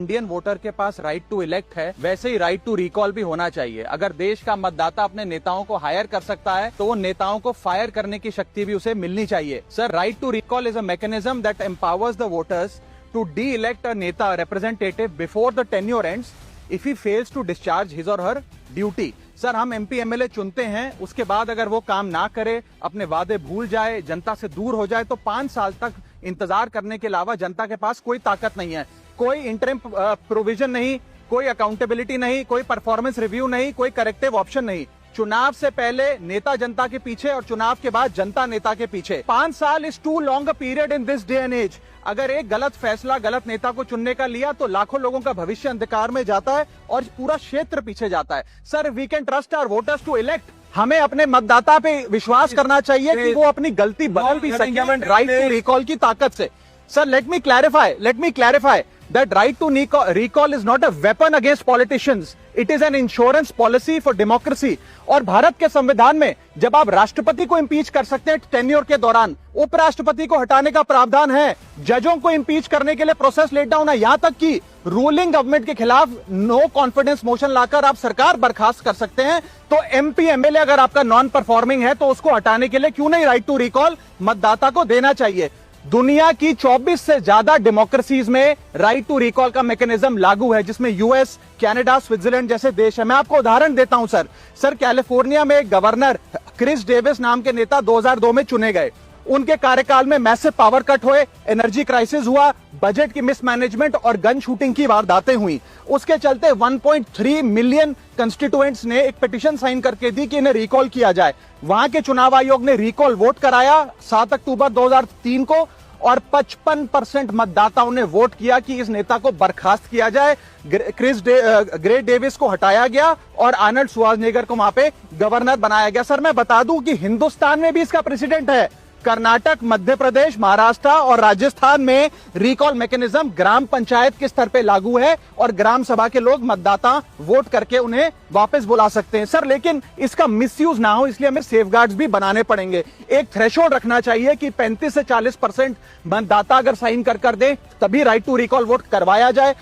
Indian voter के पास right to elect है, वैसे ही राइट टू रिकॉल भी होना चाहिए। अगर देश का मतदाता अपने नेताओं को हायर कर सकता है तो वो नेताओं को फायर करने की शक्ति भी उसे मिलनी चाहिए। Sir, right to recall is a mechanism that empowers the voters to de elect a neta representative before the tenure ends if he fails to discharge his or her duty. Sir, हम MP MLA चुनते हैं, उसके बाद अगर वो काम ना करे, अपने वादे भूल जाए, जनता से दूर हो जाए तो 5 साल तक इंतजार करने के अलावा जनता के पास कोई ताकत नहीं है। कोई इंटरिम प्रोविजन नहीं, कोई अकाउंटेबिलिटी नहीं, कोई परफॉर्मेंस रिव्यू नहीं, कोई करेक्टिव ऑप्शन नहीं। चुनाव से पहले नेता जनता के पीछे और चुनाव के बाद जनता नेता के पीछे। 5 साल is too long a period in this day and age. अगर एक गलत फैसला गलत नेता को चुनने का लिया तो लाखों लोगों का भविष्य अंधकार में जाता है और पूरा क्षेत्र पीछे जाता है। Sir, we can trust our voters to elect. हमें अपने मतदाता पे विश्वास करना चाहिए कि वो अपनी गलती बदल भी सकें राइट टू रिकॉल की ताकत से। Sir, let me clarify that right to recall is not a weapon against politicians. It is an insurance policy for democracy. और भारत के संविधान में जब आप राष्ट्रपति को इम्पीच कर सकते हैं टेन्योर के दौरान, उपराष्ट्रपति को हटाने का प्रावधान है, जजों को इम्पीच करने के लिए प्रोसेस लेट डाउन है, यहां तक कि रूलिंग गवर्नमेंट के खिलाफ नो कॉन्फिडेंस मोशन लाकर आप सरकार बर्खास्त कर सकते हैं। तो एमपी एमएलए अगर आपका नॉन परफॉर्मिंग है तो उसको हटाने के लिए क्यों नहीं राइट टू रिकॉल मतदाता को देना चाहिए। दुनिया की 24 से ज्यादा डेमोक्रेसीज में राइट टू रिकॉल का मैकेनिज्म लागू है, जिसमें यूएस, कनाडा, स्विट्जरलैंड जैसे देश है। मैं आपको उदाहरण देता हूं सर, कैलिफोर्निया में गवर्नर क्रिस डेविस नाम के नेता 2002 में चुने गए। उनके कार्यकाल में मैसिव पावर कट हुए, एनर्जी क्राइसिस हुआ, बजट की मिसमैनेजमेंट और गन शूटिंग की वारदातें हुई। उसके चलते 1.3 मिलियन कंस्टिट्यूएंट्स ने एक पिटीशन साइन करके दी कि इन्हें रिकॉल किया जाए। वहां के चुनाव आयोग ने रिकॉल वोट कराया 7 अक्टूबर 2003 को और 55% मतदाताओं ने वोट किया कि इस नेता को बर्खास्त किया जाए। ग्रे डेविस को हटाया गया और आर्नल्ड श्वार्ज़नेगर को वहां पे गवर्नर बनाया गया। सर, मैं बता दूं कि हिंदुस्तान में भी इसका प्रेसिडेंट है। कर्नाटक, मध्य प्रदेश, महाराष्ट्र और राजस्थान में रिकॉल मैकेनिज्म ग्राम पंचायत के स्तर पे लागू है और ग्राम सभा के लोग मतदाता वोट करके उन्हें वापस बुला सकते हैं। सर, लेकिन इसका मिसयूज ना हो इसलिए हमें सेफगार्ड्स भी बनाने पड़ेंगे। एक थ्रेशोल्ड रखना चाहिए कि 35 से 40% मतदाता अगर साइन कर दे तभी राइट टू रिकॉल वोट करवाया जाए।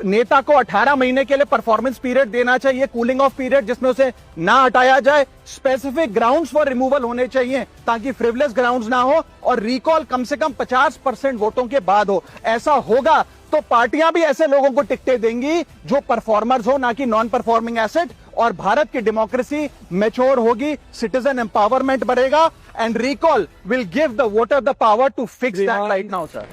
नेता को 18 महीने के लिए परफॉर्मेंस पीरियड देना चाहिए, कूलिंग ऑफ पीरियड, जिसमें उसे ना हटाया जाए। स्पेसिफिक ग्राउंड्स फॉर रिमूवल होने चाहिए ताकि फ्रिवलेस ग्राउंड्स ना हो और रिकॉल कम से कम 50% वोटों के बाद हो। ऐसा होगा तो पार्टियां भी ऐसे लोगों को टिकटें देंगी जो परफॉर्मर्स हो, ना कि नॉन परफॉर्मिंग एसेट, और भारत की डेमोक्रेसी मैच्योर होगी, सिटीजन एम्पावरमेंट बढ़ेगा and recall will give the voter the power to fix that right now. Sir,